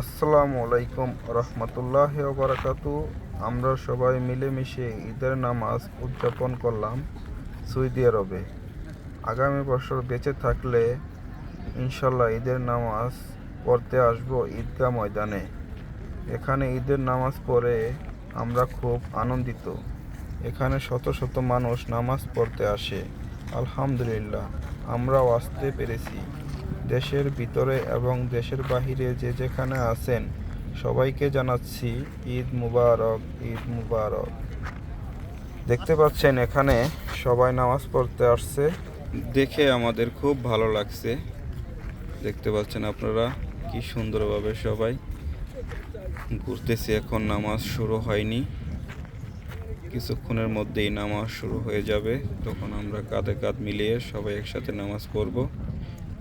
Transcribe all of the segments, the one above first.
আসসালামু আলাইকুম রহমতুল্লাহি ওয়া বারাকাতু। আমরা সবাই মিলেমিশে ঈদের নামাজ উদযাপন করলাম সৌদি আরবে। আগামী বছর বেঁচে থাকলে ইনশাল্লাহ ঈদের নামাজ পড়তে আসব ঈদগাহ ময়দানে। এখানে ঈদের নামাজ পড়ে আমরা খুব আনন্দিত। এখানে শত শত মানুষ নামাজ পড়তে আসে। আলহামদুলিল্লাহ, আমরাও আসতে পেরেছি। দেশের ভিতরে এবং দেশের বাহিরে যে যেখানে আছেন সবাইকে জানাচ্ছি ঈদ মুবারক, ঈদ মুবারক। দেখতে পাচ্ছেন এখানে সবাই নামাজ পড়তে আসছে, দেখে আমাদের খুব ভালো লাগছে। দেখতে পাচ্ছেন আপনারা কি সুন্দরভাবে সবাই ঘুরতেছে। এখন নামাজ শুরু হয়নি, কিছুক্ষণের মধ্যেই নামাজ শুরু হয়ে যাবে। তখন আমরা কাঁধে কাঁধ মিলিয়ে সবাই একসাথে নামাজ পড়ব।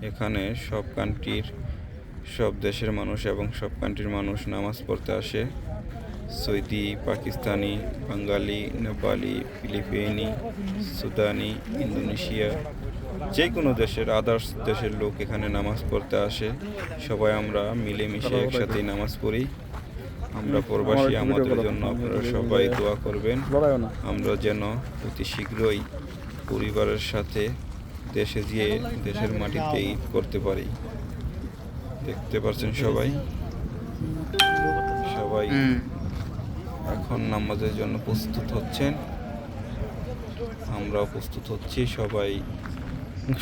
এখানে সব কান্ট্রির, সব দেশের মানুষ এবং সব কান্ট্রির মানুষ নামাজ পড়তে আসে। সৌদি, পাকিস্তানি, বাঙালি, নেপালি, ফিলিপিনি, সুদানি, ইন্দোনেশিয়া, যে কোনো দেশের আদার্স দেশের লোক এখানে নামাজ পড়তে আসে। সবাই আমরা মিলেমিশে একসাথেই নামাজ পড়ি। আমরা প্রবাসী, আমাদের জন্য আপনারা সবাই দোয়া করবেন। আমরা যেন অতি শীঘ্রই পরিবারের সাথে দেশে গিয়ে দেশের মাটিতে ঈদ করতে পারি। দেখতে পাচ্ছেন সবাই সবাই এখন নামাজের জন্য প্রস্তুত হচ্ছেন, আমরাও প্রস্তুত হচ্ছি।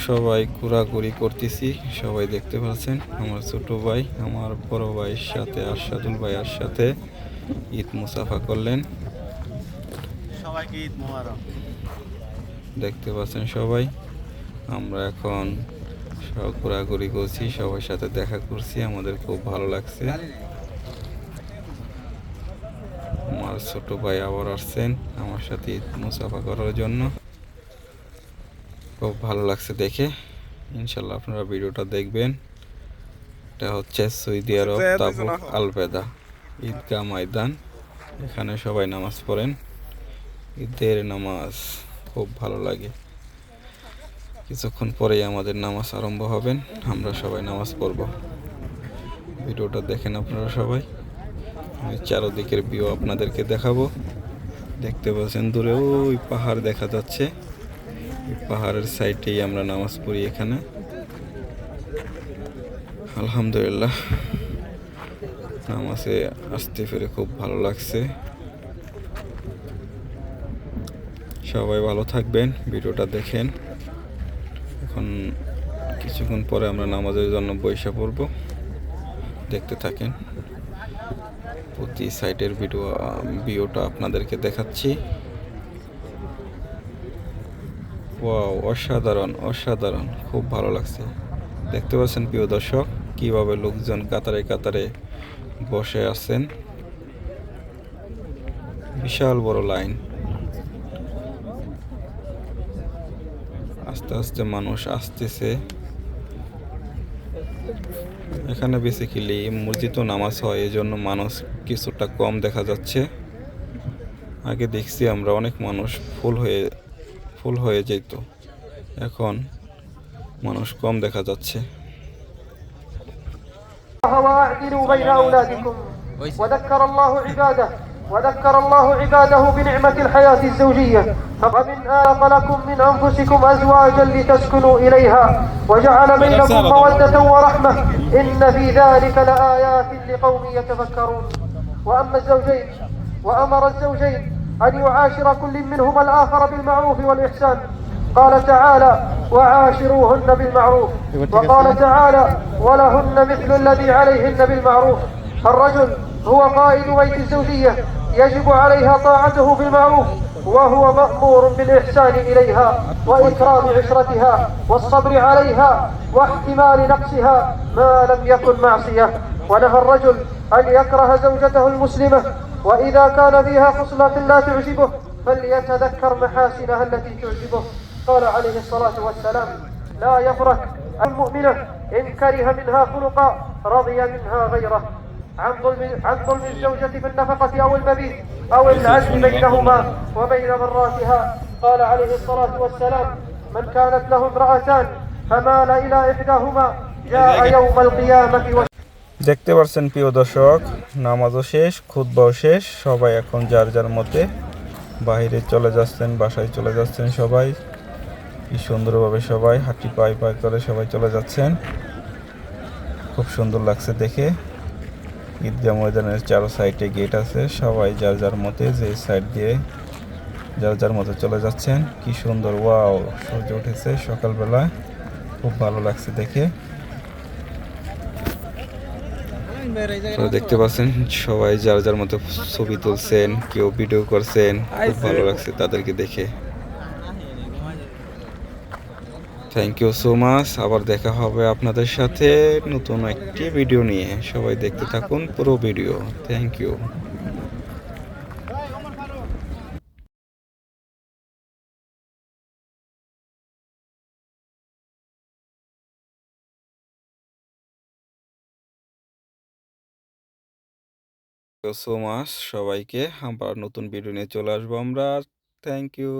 সবাই ঘোরাঘুরি করতেছি। সবাই দেখতে পাচ্ছেন আমার ছোট ভাই আমার বড় ভাইয়ের সাথে, আরশাদুল ভাইয়ের সাথে ঈদ মুসাফা করলেন। সবাইকে ঈদ মুবারক। দেখতে পাচ্ছেন সবাই আমরা এখন সব ঘোরাঘুরি করছি, সবার সাথে দেখা করছি, আমাদের খুব ভালো লাগছে। আমার ছোট ভাই আবার আসছেন আমার সাথে ঈদ মুসাফা করার জন্য, খুব ভালো লাগছে দেখে। ইনশাল্লাহ আপনারা ভিডিওটা দেখবেন। এটা হচ্ছে সৌদি আরব তাবুক আল-বেদা ঈদগাহ ময়দান। এখানে সবাই নামাজ পড়েন, ঈদের নামাজ খুব ভালো লাগে। কিছুক্ষণ পরেই আমাদের নামাজ আরম্ভ হবেন, আমরা সবাই নামাজ পড়ব। ভিডিওটা দেখেন আপনারা সবাই। আমি চারদিকের ভিউ আপনাদেরকে দেখাবো। দেখতে পাচ্ছেন দূরে ওই পাহাড় দেখা যাচ্ছে, এই পাহাড়ের সাইডেই আমরা নামাজ পড়ি এখানে। আলহামদুলিল্লাহ, নামাজে আসতে পেরে খুব ভালো লাগছে। সবাই ভালো থাকবেন, ভিডিওটা দেখেন। এখন কিছুক্ষণ পরে আমরা নামাজের জন্য বইসা পড়ব, দেখতে থাকেন। প্রতি সাইডের ভিডিওটা আপনাদেরকে দেখাচ্ছি। ওয়াও, অসাধারণ অসাধারণ, খুব ভালো লাগছে। দেখতে পাচ্ছেন প্রিয় দর্শক কিভাবে লোকজন কাতারে কাতারে বসে আছেন, বিশাল বড় লাইন। আস্তে আস্তে মানুষ আসতেছে। এখানে বেসিক্যালি মসজিদও নামাজ হয়, এই জন্য মানুষ কিছুটা কম দেখা যাচ্ছে। আগে দেখছি আমরা অনেক মানুষ ফুল হয়ে যেত, এখন মানুষ কম দেখা যাচ্ছে। وذكر الله عباده بنعمة الحياة الزوجية فمنها خلقكم من أنفسكم أزواجا لتسكنوا إليها وجعل بينكم مودة ورحمة إن في ذلك لآيات لقوم يتفكرون. وأما الزوجين وأمر الزوجين أن يعاشر كل منهما الآخر بالمعروف والإحسان. قال تعالى وعاشروهن بالمعروف، وقال تعالى ولهن مثل الذي عليهن بالمعروف. الرجل هو قائد بيت الزوجية يجب عليها طاعته بالمعروف، وهو مأمور بالإحسان إليها وإكرام عشرتها والصبر عليها واحتمال نقصها ما لم يكن معصية. ونهى الرجل أن يكره زوجته المسلمة، وإذا كان فيها خصلة لا تعجبه فليتذكر محاسنها التي تعجبه. قال عليه الصلاة والسلام لا يفرق المؤمنة إن كره منها خلقا رضي منها غيره. عن ظلم الزوجة في النفقة أو المبيت أو العدل بينهما وبين مراتها. قال عليه الصلاة والسلام من كانت له امرأتان فمال إلى إحداهما جاء يوم القيامة দেখতে পাচ্ছেন প্রিয় দর্শক, নামাজও শেষ, খুতবাও শেষ, সবাই এখন যার যার মতে বাইরে চলে যাচ্ছেন, বাসায় চলে যাচ্ছেন সবাই। কি সুন্দরভাবে সবাই হাঁটি পায়ে পায়ে করে সবাই চলে যাচ্ছেন, খুব সুন্দর লাগছে দেখে। ঈদগাহ ময়দানের চারো সাইডে গেট আছে, সবাই যার যার মতে যে সাইড দিয়ে যার যার মতে চলে যাচ্ছেন। কি সুন্দর, ওয়াও, সূর্য উঠেছে সকালবেলা, খুব ভালো লাগছে দেখে। আপনারা দেখতে পাচ্ছেন সবাই যার যার মতো ছবি তুলছেন, কেউ ভিডিও করছেন, খুব ভালো লাগছে তাদেরকে দেখে। Thank you so much. আবার দেখা হবে আপনাদের সাথে নতুন একটি ভিডিও নিয়ে। সবাই দেখতে থাকুন পুরো video. Thank you. So much সবাইকে। আবার নতুন ভিডিও নিয়ে চলে আসবো আমরা। Thank you.